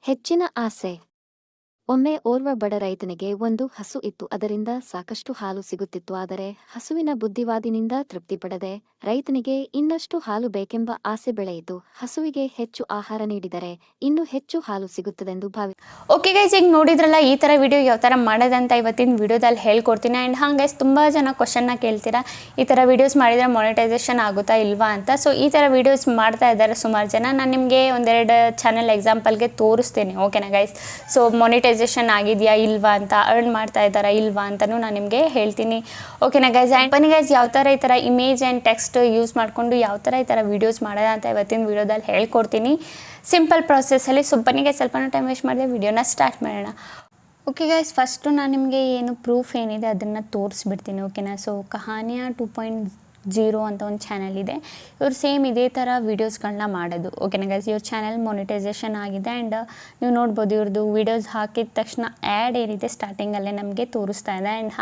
ಹೆಚ್ಚಿನ ಆಸೆ. ಒಮ್ಮೆ ಓರ್ವ ಬಡ ರೈತನಿಗೆ ಒಂದು ಹಸು ಇತ್ತು. ಅದರಿಂದ ಸಾಕಷ್ಟು ಹಾಲು ಸಿಗುತ್ತಿತ್ತು. ಆದರೆ ಹಸುವಿನ ಬುದ್ಧಿವಾದಿನಿಂದ ತೃಪ್ತಿಪಡದೆ ರೈತನಿಗೆ ಇನ್ನಷ್ಟು ಹಾಲು ಬೇಕೆಂಬ ಆಸೆ ಬೆಳೆಯಿತು. ಹಸುವಿಗೆ ಹೆಚ್ಚು ಆಹಾರ ನೀಡಿದರೆ ಇನ್ನೂ ಹೆಚ್ಚು ಹಾಲು ಸಿಗುತ್ತದೆಂದು ಓಕೆ ಗೈಸ್, ಈಗ ನೋಡಿದ್ರಲ್ಲ ಈ ಥರ ವಿಡಿಯೋ ಯಾವ ಥರ ಮಾಡೋದಂತ ಇವತ್ತಿನ ವಿಡಿಯೋದಲ್ಲಿ ಹೇಳ್ಕೊಡ್ತೀನಿ. ಆ್ಯಂಡ್ ಹಾಗೆ ತುಂಬ ಜನ ಕ್ವಶನ್ನ ಕೇಳ್ತೀರಾ, ಈ ಥರ ವೀಡಿಯೋಸ್ ಮಾಡಿದರೆ ಮಾನಿಟೈಸೇಷನ್ ಆಗುತ್ತಾ ಇಲ್ವಾ ಅಂತ. ಸೊ ಈ ಥರ ವೀಡಿಯೋಸ್ ಮಾಡ್ತಾ ಇದ್ದಾರೆ ಸುಮಾರು ಜನ. ನಾನು ನಿಮಗೆ ಒಂದೆರಡು ಚಾನಲ್ ಎಕ್ಸಾಂಪಲ್ಗೆ ತೋರಿಸ್ತೀನಿ, ಓಕೆನಾ ಗೈಸ್. ಸೊ ಮಾನಿಟೈಸೇಷನ್ ಆಗಿದೆಯಾ ಇಲ್ವಾ ಅಂತ, ಅರ್ನ್ ಮಾಡ್ತಾ ಇದ್ದಾರಾ ಇಲ್ವಾ ಅಂತಲೂ ನಾನು ನಿಮಗೆ ಹೇಳ್ತೀನಿ, ಓಕೆನಾ ಗೈಸ್. ಆ್ಯಂಡ್ ಬನ್ನಿ ಗೈಸ್, ಯಾವ ಥರ ಈ ಥರ ಇಮೇಜ್ ಆ್ಯಂಡ್ ಟೆಕ್ಸ್ಟ್ ಯೂಸ್ ಮಾಡಿಕೊಂಡು ಯಾವ ಥರ ಈ ಥರ ವೀಡಿಯೋಸ್ ಮಾಡೋದ ಅಂತ ಇವತ್ತಿನ ವೀಡಿಯೋದಲ್ಲಿ ಹೇಳ್ಕೊಡ್ತೀನಿ, ಸಿಂಪಲ್ ಪ್ರಾಸೆಸ್ಸಲ್ಲಿ. ಸೊ ಬನ್ನಿಗೆ ಸ್ವಲ್ಪ ಟೈಮ್ ವೇಸ್ಟ್ ಮಾಡಿದೆ, ವಿಡಿಯೋನ ಸ್ಟಾರ್ಟ್ ಮಾಡೋಣ. ಓಕೆ ಗೈಸ್, ಫಸ್ಟು ನಾನು ನಿಮಗೆ ಏನು ಪ್ರೂಫ್ ಏನಿದೆ ಅದನ್ನು ತೋರಿಸ್ಬಿಡ್ತೀನಿ, ಓಕೆನಾ. ಸೊ ಕಹಾನಿಯಾ 2.0 ಅಂತ ಒಂದು ಚಾನಲ್ ಇದೆ. ಇವ್ರು ಸೇಮ್ ಇದೇ ಥರ ವೀಡಿಯೋಸ್ಗಳನ್ನ ಮಾಡೋದು, ಓಕೆನಾ ಗೈಸ್. ಇವ್ರ ಚಾನಲ್ ಮಾನಿಟೈಸೇಷನ್ ಆಗಿದೆ. ಆ್ಯಂಡ್ ನೀವು ನೋಡ್ಬೋದು ಇವ್ರದ್ದು ವೀಡಿಯೋಸ್ ಹಾಕಿದ ತಕ್ಷಣ ಆ್ಯಡ್ ಏನಿದೆ ಸ್ಟಾರ್ಟಿಂಗಲ್ಲೇ ನಮಗೆ ತೋರಿಸ್ತಾ ಇದೆ. ಆ್ಯಂಡ್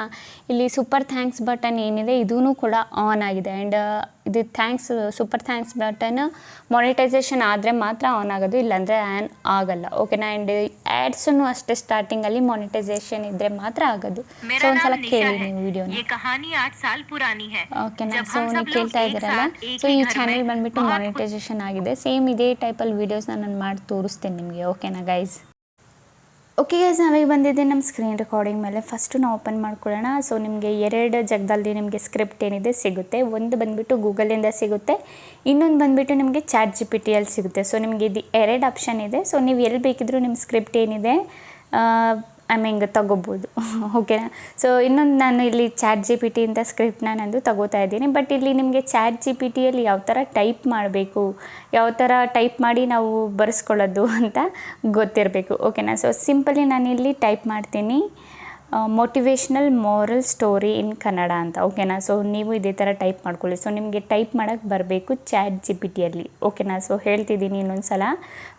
ಇಲ್ಲಿ ಸೂಪರ್ ಥ್ಯಾಂಕ್ಸ್ ಬಟನ್ ಏನಿದೆ ಇದೂ ಕೂಡ ಆನ್ ಆಗಿದೆ. ಆ್ಯಂಡ್ ಇದು ಸೂಪರ್ ಥ್ಯಾಂಕ್ಸ್ ಬಟನ್ ಮಾನಿಟೈಸೇಷನ್ ಆದರೆ ಮಾತ್ರ ಆನ್ ಆಗೋದು, ಇಲ್ಲಾಂದರೆ ಆನ್ ಆಗಲ್ಲ, ಓಕೆನಾ. ಆ್ಯಂಡ್ ಆ್ಯಡ್ಸನ್ನು ಅಷ್ಟೇ ಸ್ಟಾರ್ಟಿಂಗಲ್ಲಿ ಮಾನಿಟೈಸೇಷನ್ ಇದ್ದರೆ ಮಾತ್ರ ಆಗೋದು. ಸೊ ಒಂದ್ಸಲ ಕೇಳಿ ನೀವು ವಿಡಿಯೋನ, ಓಕೆನಾ. ಸೊ ನೀವು ಕೇಳ್ತಾ ಇದ್ದೀರಲ್ಲ, ಸೊ ಈ ಚಾನಲ್ ಬಂದುಬಿಟ್ಟು ಮಾನಿಟೈಸೇಷನ್ ಆಗಿದೆ. ಸೇಮ್ ಇದೇ ಟೈಪಲ್ಲಿ ವೀಡಿಯೋಸ್ನ ನಾನು ಮಾಡಿ ತೋರಿಸ್ತೇನೆ ನಿಮಗೆ, ಓಕೆನಾ ಗೈಸ್. ಓಕೆ ಗೈಸ್, ನಾವೀಗ ಬಂದಿದ್ದೆ ನಮ್ಮ ಸ್ಕ್ರೀನ್ ರೆಕಾರ್ಡಿಂಗ್ ಮೇಲೆ. ಫಸ್ಟು ನಾವು ಓಪನ್ ಮಾಡ್ಕೊಳ್ಳೋಣ. ಸೊ ನಿಮಗೆ ಎರಡು ಜಾಗದಲ್ಲಿ ನಿಮಗೆ ಸ್ಕ್ರಿಪ್ಟ್ ಏನಿದೆ ಸಿಗುತ್ತೆ. ಒಂದು ಬಂದುಬಿಟ್ಟು ಗೂಗಲಿಂದ ಸಿಗುತ್ತೆ, ಇನ್ನೊಂದು ಬಂದುಬಿಟ್ಟು ನಿಮಗೆ ChatGPTಯಲ್ಲಿ ಸಿಗುತ್ತೆ. ಸೊ ನಿಮಗೆ ಇದು ಎರಡು ಆಪ್ಷನ್ ಇದೆ. ಸೊ ನೀವು ಎಲ್ಲಿ ಬೇಕಿದ್ರೂ ನಿಮ್ಮ ಸ್ಕ್ರಿಪ್ಟ್ ಏನಿದೆ ಹಿಂಗೆ ತಗೋಬೋದು, ಓಕೆನಾ. ಸೊ ಇನ್ನೊಂದು ನಾನು ಇಲ್ಲಿ ChatGPT ಅಂತ ಸ್ಕ್ರಿಪ್ಟ್ನ ನಂದು ತಗೋತಾ ಇದ್ದೀನಿ. ಬಟ್ ಇಲ್ಲಿ ನಿಮಗೆ ChatGPTಯಲ್ಲಿ ಯಾವ ಥರ ಟೈಪ್ ಮಾಡಬೇಕು, ಯಾವ ಥರ ಟೈಪ್ ಮಾಡಿ ನಾವು ಬರೆಸ್ಕೊಳ್ಳೋದು ಅಂತ ಗೊತ್ತಿರಬೇಕು, ಓಕೆನಾ. ಸೊ ಸಿಂಪಲಿ ನಾನಿಲ್ಲಿ ಟೈಪ್ ಮಾಡ್ತೀನಿ, motivational moral story in Kannada ಅಂತ, ಓಕೆನಾ. ಸೊ ನೀವು ಇದೇ ಥರ ಟೈಪ್ ಮಾಡ್ಕೊಳ್ಳಿ. ಸೊ ನಿಮಗೆ ಟೈಪ್ ಮಾಡೋಕ್ಕೆ ಬರಬೇಕು ChatGPTಯಲ್ಲಿ, ಓಕೆನಾ. ಸೊ ಹೇಳ್ತಿದ್ದೀನಿ ಇನ್ನೊಂದು ಸಲ,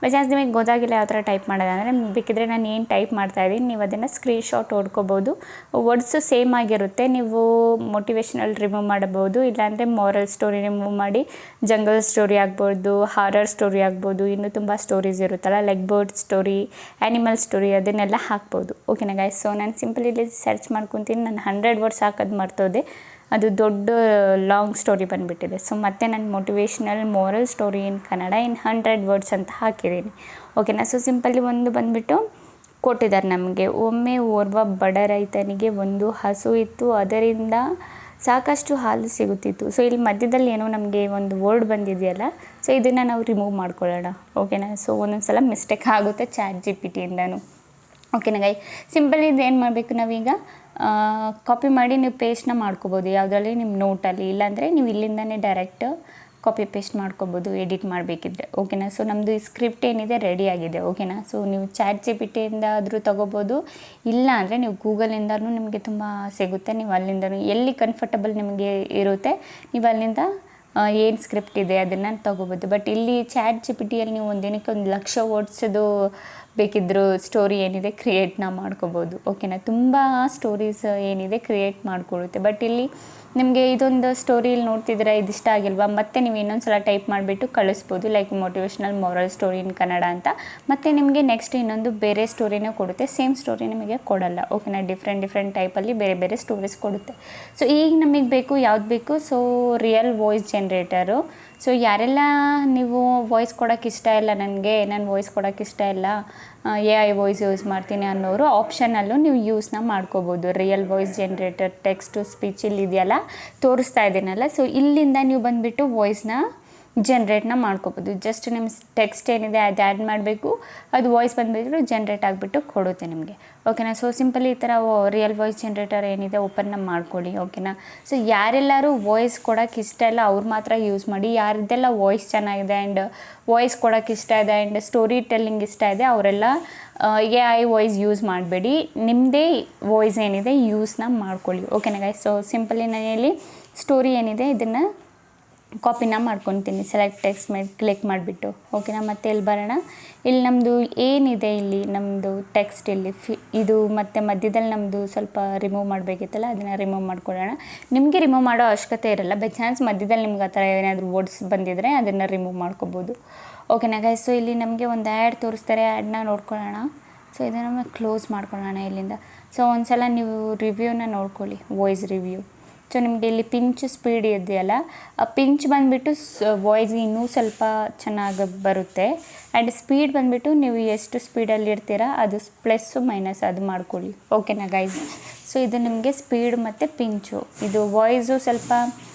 ಬೈ ಚಾನ್ಸ್ ನಿಮಗೆ ಗೊತ್ತಾಗಿಲ್ಲ ಯಾವ ಥರ ಟೈಪ್ ಮಾಡೋದಂದರೆ, ಬೇಕಿದ್ರೆ ನಾನು ಏನು ಟೈಪ್ ಮಾಡ್ತಾಯಿದ್ದೀನಿ ನೀವು ಅದನ್ನು ಸ್ಕ್ರೀನ್ಶಾಟ್ ಹೊಡ್ಕೋಬೋದು. ವರ್ಡ್ಸು ಸೇಮ್ ಆಗಿರುತ್ತೆ. ನೀವು ಮೋಟಿವೇಶ್ನಲ್ ರಿಮೂವ್ ಮಾಡಬಹುದು, ಇಲ್ಲಾಂದರೆ ಮಾರಲ್ ಸ್ಟೋರಿ ರಿಮೂವ್ ಮಾಡಿ ಜಂಗಲ್ ಸ್ಟೋರಿ ಆಗ್ಬೋದು, ಹಾರರ್ ಸ್ಟೋರಿ ಆಗ್ಬೋದು, ಇನ್ನೂ ತುಂಬ ಸ್ಟೋರೀಸ್ ಇರುತ್ತಲ್ಲ, like bird story, animal story, ಅದನ್ನೆಲ್ಲ ಹಾಕ್ಬೋದು, ಓಕೆನಾ ಗೈಸ್. ಸೊ ನಾನು ಸಿಂಪಲ್ ಇಲ್ಲಿ ಸರ್ಚ್ ಮಾಡ್ಕೊತೀನಿ. ನಾನು 100 ವರ್ಡ್ಸ್ ಹಾಕೋದು ಮರ್ತೋದೆ, ಅದು ದೊಡ್ಡ ಲಾಂಗ್ ಸ್ಟೋರಿ ಬಂದುಬಿಟ್ಟಿದೆ. ಸೊ ಮತ್ತೆ ನಾನು motivational moral story in Kannada in 100 words ಅಂತ ಹಾಕಿದ್ದೀನಿ, ಓಕೆನಾ. ಸೊ ಸಿಂಪಲ್ಲಿ ಒಂದು ಬಂದುಬಿಟ್ಟು ಕೊಟ್ಟಿದ್ದಾರೆ ನಮಗೆ. ಒಮ್ಮೆ ಓರ್ವ ಬಡ ರೈತನಿಗೆ ಒಂದು ಹಸು ಇತ್ತು, ಅದರಿಂದ ಸಾಕಷ್ಟು ಹಾಲು ಸಿಗುತ್ತಿತ್ತು. ಸೊ ಇಲ್ಲಿ ಮಧ್ಯದಲ್ಲಿ ಏನೋ ನಮಗೆ ಒಂದು ವರ್ಡ್ ಬಂದಿದೆಯಲ್ಲ, ಸೊ ಇದನ್ನು ನಾವು ರಿಮೂವ್ ಮಾಡ್ಕೊಳ್ಳೋಣ, ಓಕೆನಾ. ಸೊ ಒಂದೊಂದು ಸಲ ಮಿಸ್ಟೇಕ್ ಆಗುತ್ತೆ ChatGPTಯಿಂದನೂ, ಓಕೆನಾ ಗೈ. ಸಿಂಪಲ್ ಇದು ಏನು ಮಾಡಬೇಕು, ನಾವೀಗ ಕಾಪಿ ಮಾಡಿ ನೀವು ಪೇಸ್ಟ್ನ ಮಾಡ್ಕೋಬೋದು ಯಾವುದರಲ್ಲಿ, ನಿಮ್ಮ ನೋಟಲ್ಲಿ, ಇಲ್ಲಾಂದರೆ ನೀವು ಇಲ್ಲಿಂದನೇ ಡೈರೆಕ್ಟ್ ಕಾಪಿ ಪೇಸ್ಟ್ ಮಾಡ್ಕೋಬೋದು ಎಡಿಟ್ ಮಾಡಬೇಕಿದ್ರೆ, ಓಕೆನಾ. ಸೊ ನಮ್ಮದು ಈ ಸ್ಕ್ರಿಪ್ಟ್ ಏನಿದೆ ರೆಡಿ ಆಗಿದೆ, ಓಕೆನಾ. ಸೊ ನೀವು ChatGPTಯಿಂದ ಆದರೂ ತೊಗೋಬೋದು, ಇಲ್ಲ ಅಂದರೆ ನೀವು ಗೂಗಲಿಂದನೂ ನಿಮಗೆ ತುಂಬ ಸಿಗುತ್ತೆ. ನೀವು ಅಲ್ಲಿಂದನೂ ಎಲ್ಲಿ ಕಂಫರ್ಟಬಲ್ ನಿಮಗೆ ಇರುತ್ತೆ ನೀವು ಅಲ್ಲಿಂದ ಏನು ಸ್ಕ್ರಿಪ್ಟ್ ಇದೆ ಅದನ್ನು ತೊಗೋಬೋದು. ಬಟ್ ಇಲ್ಲಿ ChatGPTಯಲ್ಲಿ ನೀವು ಒಂದಿನಕ್ಕೆ 1,00,000 ವರ್ಡ್ಸದು ಬೇಕಿದ್ದರೂ ಸ್ಟೋರಿ ಏನಿದೆ ಕ್ರಿಯೇಟ್ನ ಮಾಡ್ಕೋಬೋದು, ಓಕೆನಾ. ತುಂಬ ಸ್ಟೋರೀಸ್ ಏನಿದೆ ಕ್ರಿಯೇಟ್ ಮಾಡಿಕೊಡುತ್ತೆ. ಬಟ್ ಇಲ್ಲಿ ನಿಮಗೆ ಇದೊಂದು ಸ್ಟೋರಿಯಲ್ಲಿ ನೋಡ್ತಿದ್ರೆ ಇದಿಷ್ಟ ಆಗಿಲ್ವಾ, ಮತ್ತು ನೀವು ಇನ್ನೊಂದು ಸಲ ಟೈಪ್ ಮಾಡಿಬಿಟ್ಟು ಕಳಿಸ್ಬೋದು, like motivational moral story in Kannada ಅಂತ. ಮತ್ತು ನಿಮಗೆ ನೆಕ್ಸ್ಟ್ ಇನ್ನೊಂದು ಬೇರೆ ಸ್ಟೋರಿನೇ ಕೊಡುತ್ತೆ, ಸೇಮ್ ಸ್ಟೋರಿ ನಿಮಗೆ ಕೊಡಲ್ಲ, ಓಕೆನಾ. ಡಿಫ್ರೆಂಟ್ ಟೈಪಲ್ಲಿ ಬೇರೆ ಬೇರೆ ಸ್ಟೋರೀಸ್ ಕೊಡುತ್ತೆ. ಸೊ ಈಗ ನಮಗೆ ಬೇಕು ಯಾವ್ದು ಬೇಕು, ಸೊ ರಿಯಲ್ ವಾಯ್ಸ್ ಜನ್ರೇಟರು. ಸೊ ಯಾರೆಲ್ಲ ನೀವು ವಾಯ್ಸ್ ಕೊಡೋಕ್ಕೆ ಇಷ್ಟ ಇಲ್ಲ, ನನ್ನ ವಾಯ್ಸ್ ಕೊಡೋಕ್ಕೆ ಇಷ್ಟ ಇಲ್ಲ, AI ವಾಯ್ಸ್ ಯೂಸ್ ಮಾಡ್ತೀನಿ ಅನ್ನೋರು ಆಪ್ಷನಲ್ಲೂ ನೀವು ಯೂಸ್ನ ಮಾಡ್ಕೋಬೋದು. Real voice generator text to speech ಇಲ್ಲಿ ಇದೆಯಲ್ಲ ತೋರಿಸ್ತಾ ಇದ್ದೀನಲ್ಲ, ಸೊ ಇಲ್ಲಿಂದ ನೀವು ಬಂದುಬಿಟ್ಟು ವಾಯ್ಸ್ನ ಜನ್ರೇಟ್ನ ಮಾಡ್ಕೋಬೋದು. ಜಸ್ಟ್ ನಿಮ್ಮ ಟೆಕ್ಸ್ಟ್ ಏನಿದೆ ಅದು ಆ್ಯಡ್ ಮಾಡಬೇಕು, ಅದು ವಾಯ್ಸ್ ಬಂದುಬಿಟ್ಟು ಜನ್ರೇಟ್ ಆಗಿಬಿಟ್ಟು ಕೊಡುತ್ತೆ ನಿಮಗೆ, ಓಕೆನಾ. ಸೊ ಸಿಂಪಲಿ ಈ ಥರ ರಿಯಲ್ ವಾಯ್ಸ್ ಜನ್ರೇಟರ್ ಏನಿದೆ ಓಪನ್ನ ಮಾಡ್ಕೊಳ್ಳಿ, ಓಕೆನಾ. ಸೊ ಯಾರೆಲ್ಲರೂ ವಾಯ್ಸ್ ಕೊಡೋಕ್ಕೆ ಇಷ್ಟ ಇಲ್ಲ ಅವ್ರು ಮಾತ್ರ ಯೂಸ್ ಮಾಡಿ. ಯಾರ್ದೆಲ್ಲ ವಾಯ್ಸ್ ಚೆನ್ನಾಗಿದೆ ಆ್ಯಂಡ್ ವಾಯ್ಸ್ ಕೊಡೋಕ್ಕೆ ಇಷ್ಟ ಇದೆ ಆ್ಯಂಡ್ ಸ್ಟೋರಿ ಟೆಲ್ಲಿಂಗ್ ಇಷ್ಟ ಇದೆ ಅವರೆಲ್ಲ AI ವಾಯ್ಸ್ ಯೂಸ್ ಮಾಡಬೇಡಿ, ನಿಮ್ಮದೇ ವಾಯ್ಸ್ ಏನಿದೆ ಯೂಸ್ನ ಮಾಡ್ಕೊಳ್ಳಿ, ಓಕೆನಾ ಗೈಸ್. ಸೊ ಸಿಂಪಲಿ ನಾನಿಲ್ಲಿ ಸ್ಟೋರಿ ಏನಿದೆ ಇದನ್ನು ಕಾಪಿನ ಮಾಡ್ಕೊತೀನಿ, ಸೆಲೆಕ್ಟ್ ಟೆಕ್ಸ್ಟ್ ಮೇಲೆ ಕ್ಲಿಕ್ ಮಾಡಿಬಿಟ್ಟು, ಓಕೆನಾ. ಮತ್ತು ಇಲ್ಲಿ ಬರೋಣ, ಇಲ್ಲಿ ನಮ್ಮದು ಏನಿದೆ ಇಲ್ಲಿ ನಮ್ಮದು ಟೆಕ್ಸ್ಟ್ ಇಲ್ಲಿ ಇದು ಮತ್ತು ಮಧ್ಯದಲ್ಲಿ ನಮ್ಮದು ಸ್ವಲ್ಪ ರಿಮೂವ್ ಮಾಡಬೇಕಿತ್ತಲ್ಲ ಅದನ್ನು ರಿಮೂವ್ ಮಾಡ್ಕೊಳ್ಳೋಣ. ನಿಮಗೆ ರಿಮೂವ್ ಮಾಡೋ ಅವಶ್ಯಕತೆ ಇರಲ್ಲ, ಬೈ ಚಾನ್ಸ್ ಮಧ್ಯದಲ್ಲಿ ನಿಮ್ಗೆ ಆ ಥರ ಏನಾದರೂ ವರ್ಡ್ಸ್ ಬಂದಿದ್ದರೆ ಅದನ್ನು ರಿಮೂವ್ ಮಾಡ್ಕೋಬೋದು, ಓಕೆನಾ ಗೈಸ್. ಸೊ ಇಲ್ಲಿ ನಮಗೆ ಒಂದು ಆ್ಯಡ್ ತೋರಿಸ್ತಾರೆ, ಆ್ಯಡ್ನ ನೋಡ್ಕೊಳ್ಳೋಣ. ಸೊ ಇದನ್ನು ಕ್ಲೋಸ್ ಮಾಡ್ಕೊಳ್ಳೋಣ ಇಲ್ಲಿಂದ. ಸೊ ಒಂದು ಸಲ ನೀವು ರಿವ್ಯೂನ ನೋಡ್ಕೊಳ್ಳಿ, ವಾಯ್ಸ್ ರಿವ್ಯೂ. ಸೊ ನಿಮಗೆ ಇಲ್ಲಿ ಪಿಂಚ್ ಸ್ಪೀಡ್ ಇದೆಯಲ್ಲ, ಆ ಪಿಂಚ್ ಬಂದುಬಿಟ್ಟು ವಾಯ್ಸ್ ಇನ್ನೂ ಸ್ವಲ್ಪ ಚೆನ್ನಾಗಿ ಬರುತ್ತೆ. ಆ್ಯಂಡ್ ಸ್ಪೀಡ್ ಬಂದುಬಿಟ್ಟು ನೀವು ಎಷ್ಟು ಸ್ಪೀಡಲ್ಲಿ ಇರ್ತೀರ ಅದು ಪ್ಲಸ್ಸು ಮೈನಸ್ ಅದು ಮಾಡ್ಕೊಳ್ಳಿ. ಓಕೆನಾ ಗೈಸ್. ಸೊ ಇದು ನಿಮಗೆ ಸ್ಪೀಡ್ ಮತ್ತು ಪಿಂಚು, ಇದು ವಾಯ್ಸು ಸ್ವಲ್ಪ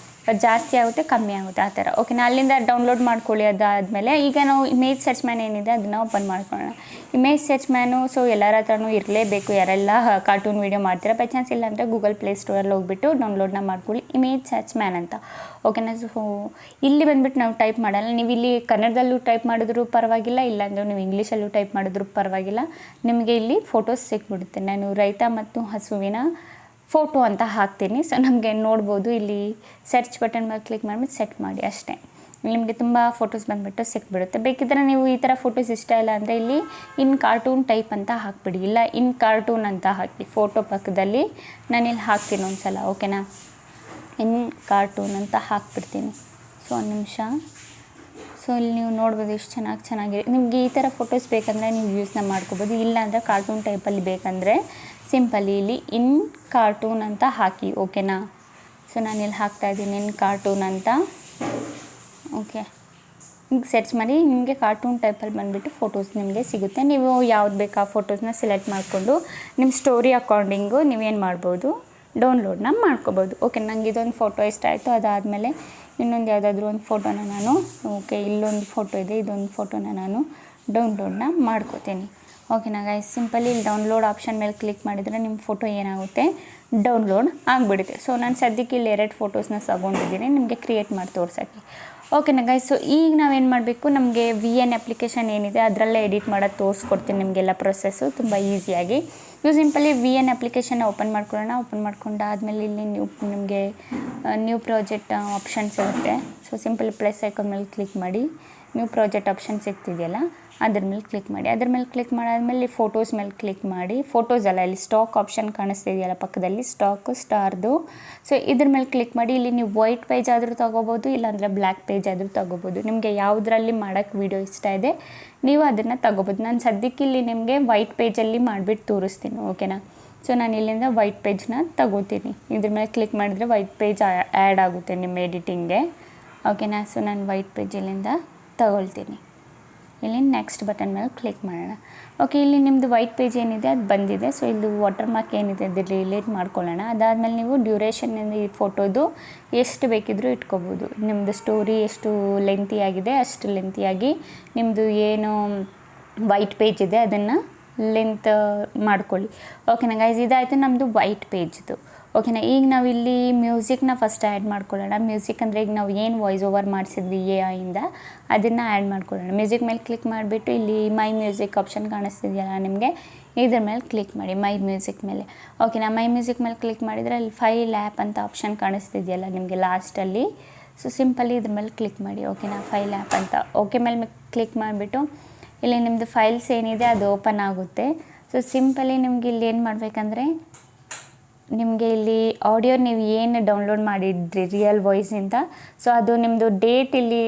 ಜಾಸ್ತಿ ಆಗುತ್ತೆ ಕಮ್ಮಿ ಆಗುತ್ತೆ ಆ ಥರ. ಓಕೆನಾ, ಅಲ್ಲಿಂದ ಡೌನ್ಲೋಡ್ ಮಾಡ್ಕೊಳ್ಳಿ. ಅದಾದಮೇಲೆ ಈಗ ನಾವು ಇಮೇಜ್ ಸರ್ಚ್ ಮ್ಯಾನ್ ಏನಿದೆ ಅದನ್ನು ಓಪನ್ ಮಾಡ್ಕೊಳ್ಳೋಣ. ಇಮೇಜ್ ಸರ್ಚ್ ಮ್ಯಾನು ಸೊ ಎಲ್ಲರ ಹತ್ರನೂ ಇರಲೇಬೇಕು, ಯಾರೆಲ್ಲ ಕಾರ್ಟೂನ್ ವೀಡಿಯೋ ಮಾಡ್ತೀರಾ. ಬೈ ಚಾನ್ಸ್ ಇಲ್ಲ ಅಂದರೆ ಗೂಗಲ್ ಪ್ಲೇಸ್ಟೋರಲ್ಲಿ ಹೋಗ್ಬಿಟ್ಟು ಡೌನ್ಲೋಡ್ನ ಮಾಡ್ಕೊಳ್ಳಿ, ಇಮೇಜ್ ಸರ್ಚ್ ಮ್ಯಾನ್ ಅಂತ. ಓಕೆನಾ. ಸೊ ಇಲ್ಲಿ ಬಂದುಬಿಟ್ಟು ನಾವು ಟೈಪ್ ಮಾಡಲ್ಲ, ನೀವು ಇಲ್ಲಿ ಕನ್ನಡದಲ್ಲೂ ಟೈಪ್ ಮಾಡಿದ್ರೂ ಪರವಾಗಿಲ್ಲ, ಇಲ್ಲಾಂದರೆ ನೀವು ಇಂಗ್ಲೀಷಲ್ಲೂ ಟೈಪ್ ಮಾಡಿದ್ರೂ ಪರವಾಗಿಲ್ಲ, ನಿಮಗೆ ಇಲ್ಲಿ ಫೋಟೋಸ್ ಸಿಕ್ಬಿಡುತ್ತೆ. ನಾನು ರೈತ ಮತ್ತು ಹಸುವಿನ ಫೋಟೋ ಅಂತ ಹಾಕ್ತೀನಿ. ಸೊ ನಮಗೆ ನೋಡ್ಬೋದು, ಇಲ್ಲಿ ಸರ್ಚ್ ಬಟನ್ ಮೇಲೆ ಕ್ಲಿಕ್ ಮಾಡಿಬಿಟ್ಟು ಸೆಟ್ ಮಾಡಿ ಅಷ್ಟೇ. ನಿಮಗೆ ತುಂಬ ಫೋಟೋಸ್ ಬಂದುಬಿಟ್ಟು ಸಿಕ್ಬಿಡುತ್ತೆ. ಬೇಕಿದ್ರೆ ನೀವು ಈ ಥರ ಫೋಟೋಸ್ ಇಷ್ಟ ಇಲ್ಲ ಅಂದರೆ ಇಲ್ಲಿ ಇನ್ ಕಾರ್ಟೂನ್ ಟೈಪ್ ಅಂತ ಹಾಕ್ಬಿಡಿ, ಇಲ್ಲ ಇನ್ ಕಾರ್ಟೂನ್ ಅಂತ ಹಾಕಿ. ಫೋಟೋ ಪಕ್ಕದಲ್ಲಿ ನಾನಿಲ್ಲಿ ಹಾಕ್ತೀನಿ ಒಂದು ಸಲ. ಓಕೆನಾ, ಇನ್ ಕಾರ್ಟೂನ್ ಅಂತ ಹಾಕ್ಬಿಡ್ತೀನಿ. ಸೊ ಒಂದು ನಿಮಿಷ. ಸೊ ಇಲ್ಲಿ ನೀವು ನೋಡ್ಬೋದು ಎಷ್ಟು ಚೆನ್ನಾಗಿದೆ. ನಿಮಗೆ ಈ ಥರ ಫೋಟೋಸ್ ಬೇಕಂದರೆ ನೀವು ಯೂಸ್ನ ಮಾಡ್ಕೋಬೋದು, ಇಲ್ಲಾಂದರೆ ಕಾರ್ಟೂನ್ ಟೈಪಲ್ಲಿ ಬೇಕಂದರೆ ಸಿಂಪಲಿ ಇಲ್ಲಿ ಇನ್ ಕಾರ್ಟೂನ್ ಅಂತ ಹಾಕಿ. ಓಕೆನಾ. ಸೊ ನಾನಿಲ್ಲಿ ಹಾಕ್ತಾಯಿದ್ದೀನಿ ಇನ್ ಕಾರ್ಟೂನ್ ಅಂತ. ಓಕೆ, ಈಗ ಸರ್ಚ್ ಮಾಡಿ ನಿಮಗೆ ಕಾರ್ಟೂನ್ ಟೈಪಲ್ಲಿ ಬಂದುಬಿಟ್ಟು ಫೋಟೋಸ್ ನಿಮಗೆ ಸಿಗುತ್ತೆ. ನೀವು ಯಾವ್ದು ಬೇಕು ಆ ಫೋಟೋಸ್ನ ಸೆಲೆಕ್ಟ್ ಮಾಡಿಕೊಂಡು ನಿಮ್ಮ ಸ್ಟೋರಿ ಅಕಾರ್ಡಿಂಗು ನೀವೇನು ಮಾಡ್ಬೋದು, ಡೌನ್ಲೋಡ್ನ ಮಾಡ್ಕೋಬೋದು. ಓಕೆ, ನಂಗೆ ಇದೊಂದು ಫೋಟೋ ಇಷ್ಟ ಆಯಿತು. ಅದಾದಮೇಲೆ ಇನ್ನೊಂದು ಯಾವುದಾದ್ರೂ ಒಂದು ಫೋಟೋನ ನಾನು, ಓಕೆ ಇಲ್ಲೊಂದು ಫೋಟೋ ಇದೆ, ಇದೊಂದು ಫೋಟೋನ ನಾನು ಡೌನ್ಲೋಡ್ನ ಮಾಡ್ಕೋತೀನಿ. ಓಕೆನಾ ಗೈಸ್. ಸಿಂಪಲಿ ಇಲ್ಲಿ ಡೌನ್ಲೋಡ್ ಆಪ್ಷನ್ ಮೇಲೆ ಕ್ಲಿಕ್ ಮಾಡಿದರೆ ನಿಮ್ಮ ಫೋಟೋ ಏನಾಗುತ್ತೆ, ಡೌನ್ಲೋಡ್ ಆಗಿಬಿಡುತ್ತೆ. ಸೊ ನಾನು ಸದ್ಯಕ್ಕೆ ಇಲ್ಲಿ 2 ಫೋಟೋಸ್ನ ತಗೊಂಡಿದ್ದೀನಿ ನಿಮಗೆ ಕ್ರಿಯೇಟ್ ಮಾಡಿ ತೋರ್ಸೋಕ್ಕೆ. ಓಕೆನಾ ಗೈಸ್. ಸೊ ಈಗ ನಾವೇನು ಮಾಡಬೇಕು, ನಮಗೆ VN ಅಪ್ಲಿಕೇಶನ್ ಏನಿದೆ ಅದರಲ್ಲೇ ಎಡಿಟ್ ಮಾಡೋದು ತೋರಿಸ್ಕೊಡ್ತೀನಿ ನಿಮಗೆಲ್ಲ ಪ್ರೊಸೆಸ್ಸು ತುಂಬ ಈಸಿಯಾಗಿ. ನೀವು ಸಿಂಪಲಿ VN ಅಪ್ಲಿಕೇಶನ್ನ ಓಪನ್ ಮಾಡ್ಕೊಳ್ಳೋಣ. ಓಪನ್ ಮಾಡ್ಕೊಂಡಾದಮೇಲೆ ಇಲ್ಲಿ ನಿಮಗೆ ನ್ಯೂ ಪ್ರಾಜೆಕ್ಟ್ ಆಪ್ಷನ್ಸ್ ಇರುತ್ತೆ. ಸೊ ಸಿಂಪಲಿ ಪ್ಲಸ್ ಐಕಾನ್ ಮೇಲೆ ಕ್ಲಿಕ್ ಮಾಡಿ, ನ್ಯೂ ಪ್ರಾಜೆಕ್ಟ್ ಆಪ್ಷನ್ ಸಿಗ್ತಿದೆಯಲ್ಲ ಅದ್ರ ಮೇಲೆ ಕ್ಲಿಕ್ ಮಾಡಿ. ಅದ್ರ ಮೇಲೆ ಕ್ಲಿಕ್ ಮಾಡಾದಮೇಲೆ ಫೋಟೋಸ್ ಮೇಲೆ ಕ್ಲಿಕ್ ಮಾಡಿ. ಫೋಟೋಸ್ ಅಲ್ಲ, ಇಲ್ಲಿ ಸ್ಟಾಕ್ ಆಪ್ಷನ್ ಕಾಣಿಸ್ತಿದೆಯಲ್ಲ ಪಕ್ಕದಲ್ಲಿ, ಸ್ಟಾಕು ಸ್ಟಾರ್ದು. ಸೊ ಇದ್ರ ಮೇಲೆ ಕ್ಲಿಕ್ ಮಾಡಿ. ಇಲ್ಲಿ ನೀವು ವೈಟ್ ಪೇಜ್ ಆದರೂ ತೊಗೋಬೋದು, ಇಲ್ಲಾಂದರೆ ಬ್ಲ್ಯಾಕ್ ಪೇಜ್ ಆದರೂ ತೊಗೋಬೋದು. ನಿಮಗೆ ಯಾವುದರಲ್ಲಿ ಮಾಡೋಕ್ಕೆ ವೀಡಿಯೋ ಇಷ್ಟ ಇದೆ ನೀವು ಅದನ್ನು ತೊಗೋಬೋದು. ನಾನು ಸದ್ಯಕ್ಕೆ ಇಲ್ಲಿ ನಿಮಗೆ ವೈಟ್ ಪೇಜಲ್ಲಿ ಮಾಡಿಬಿಟ್ಟು ತೋರಿಸ್ತೀನಿ. ಓಕೆನಾ. ಸೊ ನಾನು ಇಲ್ಲಿಂದ ವೈಟ್ ಪೇಜ್ನ ತಗೋತೀನಿ. ಇದ್ರ ಮೇಲೆ ಕ್ಲಿಕ್ ಮಾಡಿದರೆ ವೈಟ್ ಪೇಜ್ ಆ್ಯಡ್ ಆಗುತ್ತೆ ನಿಮ್ಮ ಎಡಿಟಿಂಗ್ಗೆ. ಓಕೆನಾ. ಸೊ ನಾನು ವೈಟ್ ಪೇಜ್ ಇಲ್ಲಿಂದ ತಗೊಳ್ತೀನಿ. ಇಲ್ಲಿ ನೆಕ್ಸ್ಟ್ ಬಟನ್ ಮೇಲೆ ಕ್ಲಿಕ್ ಮಾಡೋಣ. ಓಕೆ, ಇಲ್ಲಿ ನಿಮ್ಮದು ವೈಟ್ ಪೇಜ್ ಏನಿದೆ ಅದು ಬಂದಿದೆ. ಸೊ ಇಲ್ಲಿ ವಾಟರ್ ಮಾರ್ಕ್ ಏನಿದೆ ಅದು ರಿಲೇಟ್ ಮಾಡ್ಕೊಳ್ಳೋಣ. ಅದಾದಮೇಲೆ ನೀವು ಡ್ಯೂರೇಷನ್ ಈ ಫೋಟೋದು ಎಷ್ಟು ಬೇಕಿದ್ರೂ ಇಟ್ಕೋಬೋದು. ನಿಮ್ಮದು ಸ್ಟೋರಿ ಎಷ್ಟು ಲೆಂತಿ ಆಗಿದೆ ಅಷ್ಟು ಲೆಂತಿಯಾಗಿ ನಿಮ್ಮದು ಏನು ವೈಟ್ ಪೇಜ್ ಇದೆ ಅದನ್ನು ಲೆಂತ್ ಮಾಡ್ಕೊಳ್ಳಿ. ಓಕೆನಾ ಗೈಸ್, ಇದಾಯಿತು ನಮ್ಮದು ವೈಟ್ ಪೇಜ್ದು. ಓಕೆನಾ. ಈಗ ನಾವು ಇಲ್ಲಿ ಮ್ಯೂಸಿಕ್ನ ಫಸ್ಟ್ ಆ್ಯಡ್ ಮಾಡ್ಕೊಳ್ಳೋಣ. ಮ್ಯೂಸಿಕ್ ಅಂದರೆ ಈಗ ನಾವು ಏನು ವಾಯ್ಸ್ ಓವರ್ ಮಾಡಿಸಿದ್ವಿ AI ಇಂದ ಅದನ್ನು ಆ್ಯಡ್ ಮಾಡ್ಕೊಳ್ಳೋಣ. ಮ್ಯೂಸಿಕ್ ಮೇಲೆ ಕ್ಲಿಕ್ ಮಾಡಿಬಿಟ್ಟು ಇಲ್ಲಿ ಮೈ ಮ್ಯೂಸಿಕ್ ಆಪ್ಷನ್ ಕಾಣಿಸ್ತಿದೆಯಲ್ಲ ನಿಮಗೆ, ಇದ್ರ ಮೇಲೆ ಕ್ಲಿಕ್ ಮಾಡಿ ಮೈ ಮ್ಯೂಸಿಕ್ ಮೇಲೆ. ಓಕೆನಾ. ಮೈ ಮ್ಯೂಸಿಕ್ ಮೇಲೆ ಕ್ಲಿಕ್ ಮಾಡಿದರೆ ಅಲ್ಲಿ ಫೈಲ್ ಆ್ಯಪ್ ಅಂತ ಆಪ್ಷನ್ ಕಾಣಿಸ್ತಿದೆಯಲ್ಲ ನಿಮಗೆ ಲಾಸ್ಟಲ್ಲಿ. ಸೊ ಸಿಂಪಲಿ ಇದ್ರ ಮೇಲೆ ಕ್ಲಿಕ್ ಮಾಡಿ. ಓಕೆನಾ, ಫೈಲ್ ಆ್ಯಪ್ ಅಂತ. ಓಕೆ ಮೇಲೆ ಕ್ಲಿಕ್ ಮಾಡಿಬಿಟ್ಟು ಇಲ್ಲಿ ನಿಮ್ಮದು ಫೈಲ್ಸ್ ಏನಿದೆ ಅದು ಓಪನ್ ಆಗುತ್ತೆ. ಸೊ ಸಿಂಪಲಿ ನಿಮ್ಗೆ ಇಲ್ಲಿ ಏನು ಮಾಡಬೇಕಂದ್ರೆ, ನಿಮಗೆ ಇಲ್ಲಿ ಆಡಿಯೋ ನೀವು ಏನು ಡೌನ್ಲೋಡ್ ಮಾಡಿದ್ರಿ ರಿಯಲ್ ವಾಯ್ಸಿಂದ, ಸೊ ಅದು ನಿಮ್ಮದು ಡೇಟ್ ಇಲ್ಲಿ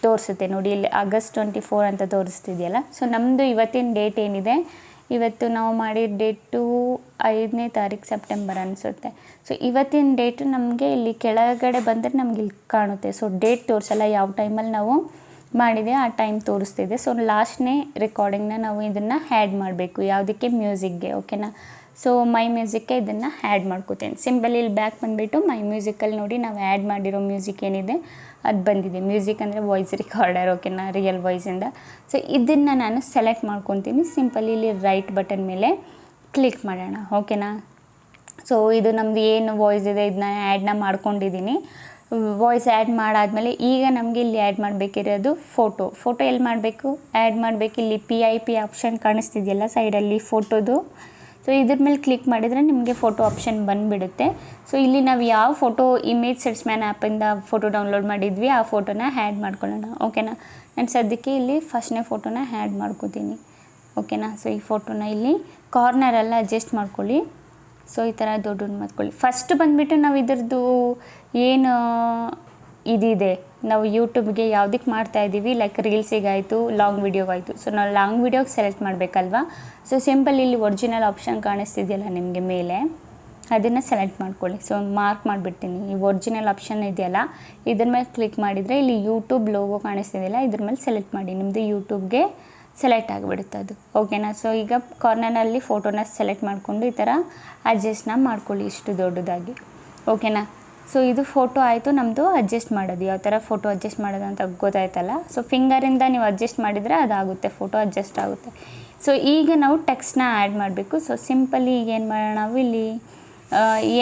ತೋರಿಸುತ್ತೆ ನೋಡಿ. ಇಲ್ಲಿ August 24 ಅಂತ ತೋರಿಸ್ತಿದೆಯಲ್ಲ. ಸೊ ನಮ್ಮದು ಇವತ್ತಿನ ಡೇಟ್ ಏನಿದೆ, ಇವತ್ತು ನಾವು ಮಾಡಿದ ಡೇಟು 5ನೇ ತಾರೀಕು ಸೆಪ್ಟೆಂಬರ್ ಅನಿಸುತ್ತೆ. ಸೊ ಇವತ್ತಿನ ಡೇಟು ನಮಗೆ ಇಲ್ಲಿ ಕೆಳಗಡೆ ಬಂದರೆ ನಮ್ಗೆ ಇಲ್ಲಿ ಕಾಣುತ್ತೆ. ಸೊ ಡೇಟ್ ತೋರಿಸಲ್ಲ, ಯಾವ ಟೈಮಲ್ಲಿ ನಾವು ಮಾಡಿದೆ ಆ ಟೈಮ್ ತೋರಿಸ್ತಿದೆ. ಸೊ ಲಾಸ್ಟ್ನೇ ರೆಕಾರ್ಡಿಂಗ್ನ ನಾವು ಇದನ್ನು ಆ್ಯಡ್ ಮಾಡಬೇಕು. ಯಾವುದಕ್ಕೆ, ಮ್ಯೂಸಿಕ್ಗೆ. ಓಕೆನಾ. ಸೊ ಮೈ ಮ್ಯೂಸಿಕ್ಗೆ ಇದನ್ನು ಆ್ಯಡ್ ಮಾಡ್ಕೋತೀನಿ. ಸಿಂಪಲ್ ಇಲ್ಲಿ ಬ್ಯಾಕ್ ಬಂದುಬಿಟ್ಟು ಮೈ ಮ್ಯೂಸಿಕಲ್ಲಿ ನೋಡಿ ನಾವು ಆ್ಯಡ್ ಮಾಡಿರೋ ಮ್ಯೂಸಿಕ್ ಏನಿದೆ ಅದು ಬಂದಿದೆ. ಮ್ಯೂಸಿಕ್ ಅಂದರೆ ವಾಯ್ಸ್ ರಿಕಾರ್ಡರ್. ಓಕೆನಾ, ರಿಯಲ್ ವಾಯ್ಸಿಂದ. ಸೊ ಇದನ್ನು ನಾನು ಸೆಲೆಕ್ಟ್ ಮಾಡ್ಕೊತೀನಿ. ಸಿಂಪಲ್ ಇಲ್ಲಿ ರೈಟ್ ಬಟನ್ ಮೇಲೆ ಕ್ಲಿಕ್ ಮಾಡೋಣ. ಓಕೆನಾ. ಸೊ ಇದು ನಮ್ಮದು ಏನು ವಾಯ್ಸ್ ಇದೆ ಇದನ್ನ ಆ್ಯಡ್ನ ಮಾಡ್ಕೊಂಡಿದ್ದೀನಿ. ವಾಯ್ಸ್ ಆ್ಯಡ್ ಮಾಡಾದಮೇಲೆ ಈಗ ನಮಗೆ ಇಲ್ಲಿ ಆ್ಯಡ್ ಮಾಡಬೇಕಿರೋದು ಫೋಟೋ ಎಲ್ಲಿ ಮಾಡಬೇಕು, ಆ್ಯಡ್ ಮಾಡಬೇಕು. ಇಲ್ಲಿ PIP ಆಪ್ಷನ್ ಕಾಣಿಸ್ತಿದೆಯಲ್ಲ ಸೈಡಲ್ಲಿ ಫೋಟೋದು. ಸೊ ಇದ್ರ ಮೇಲೆ ಕ್ಲಿಕ್ ಮಾಡಿದರೆ ನಿಮಗೆ ಫೋಟೋ ಆಪ್ಷನ್ ಬಂದುಬಿಡುತ್ತೆ. ಸೊ ಇಲ್ಲಿ ನಾವು ಯಾವ ಫೋಟೋ ಇಮೇಜ್ ಸರ್ಚ್ ಮ್ಯಾನ್ ಆ್ಯಪಿಂದ ಫೋಟೋ ಡೌನ್ಲೋಡ್ ಮಾಡಿದ್ವಿ ಆ ಫೋಟೋನ ಆ್ಯಡ್ ಮಾಡ್ಕೊಳ್ಳೋಣ. ಓಕೆನಾ. ನಾನು ಸದ್ಯಕ್ಕೆ ಇಲ್ಲಿ ಫಸ್ಟ್ನೇ ಫೋಟೋನ ಆ್ಯಡ್ ಮಾಡ್ಕೋತೀನಿ. ಓಕೆನಾ. ಸೊ ಈ ಫೋಟೋನ ಇಲ್ಲಿ ಕಾರ್ನರೆಲ್ಲ ಅಡ್ಜಸ್ಟ್ ಮಾಡ್ಕೊಳ್ಳಿ. ಸೊ ಈ ಥರ ದೊಡ್ಡ ಮಾಡ್ಕೊಳ್ಳಿ. ಫಸ್ಟ್ ಬಂದುಬಿಟ್ಟು ನಾವು ಇದ್ರದ್ದು ಏನು ಇದಿದೆ ನಾವು ಯೂಟ್ಯೂಬ್ಗೆ ಯಾವುದಕ್ಕೆ ಮಾಡ್ತಾ ಇದ್ದೀವಿ, ಲೈಕ್ ರೀಲ್ಸಿಗಾಯಿತು, ಲಾಂಗ್ ವೀಡಿಯೋಗಾಯಿತು. ಸೊ ನಾವು ಲಾಂಗ್ ವೀಡಿಯೋಗೆ ಸೆಲೆಕ್ಟ್ ಮಾಡಬೇಕಲ್ವಾ. ಸೊ ಸಿಂಪಲ್ ಇಲ್ಲಿ ಒರಿಜಿನಲ್ ಆಪ್ಷನ್ ಕಾಣಿಸ್ತಿದೆಯಲ್ಲ ನಿಮಗೆ ಮೇಲೆ, ಅದನ್ನು ಸೆಲೆಕ್ಟ್ ಮಾಡ್ಕೊಳ್ಳಿ. ಸೊ ಮಾರ್ಕ್ ಮಾಡಿಬಿಡ್ತೀನಿ. ಈ ಒರಿಜಿನಲ್ ಆಪ್ಷನ್ ಇದೆಯಲ್ಲ, ಇದ್ರ ಮೇಲೆ ಕ್ಲಿಕ್ ಮಾಡಿದರೆ ಇಲ್ಲಿ ಯೂಟ್ಯೂಬ್ ಲೋಗೋ ಕಾಣಿಸ್ತಿದೆಯಲ್ಲ, ಇದ್ರ ಮೇಲೆ ಸೆಲೆಕ್ಟ್ ಮಾಡಿ. ನಿಮ್ಮದು ಯೂಟ್ಯೂಬ್ಗೆ ಸೆಲೆಕ್ಟ್ ಆಗಿಬಿಡುತ್ತೆ ಅದು. ಓಕೆನಾ. ಸೊ ಈಗ ಕಾರ್ನರ್ನಲ್ಲಿ ಫೋಟೋನ ಸೆಲೆಕ್ಟ್ ಮಾಡಿಕೊಂಡು ಈ ಥರ ಅಡ್ಜಸ್ಟ್ನ ಮಾಡ್ಕೊಳ್ಳಿ ಇಷ್ಟು ದೊಡ್ಡದಾಗಿ. ಓಕೆನಾ. ಸೊ ಇದು ಫೋಟೋ ಆಯಿತು ನಮ್ಮದು ಅಡ್ಜಸ್ಟ್ ಮಾಡೋದು. ಯಾವ ಥರ ಫೋಟೋ ಅಡ್ಜಸ್ಟ್ ಮಾಡೋದು ಅಂತ ಗೊತ್ತಾಯ್ತಲ್ಲ. ಸೊ ಫಿಂಗರಿಂದ ನೀವು ಅಡ್ಜಸ್ಟ್ ಮಾಡಿದರೆ ಅದಾಗುತ್ತೆ, ಫೋಟೋ ಅಡ್ಜಸ್ಟ್ ಆಗುತ್ತೆ. ಸೊ ಈಗ ನಾವು ಟೆಕ್ಸ್ಟ್ನ ಆ್ಯಡ್ ಮಾಡಬೇಕು. ಸೊ ಸಿಂಪಲಿ ಈಗ ಏನು ಮಾಡೋಣ, ನಾವು ಇಲ್ಲಿ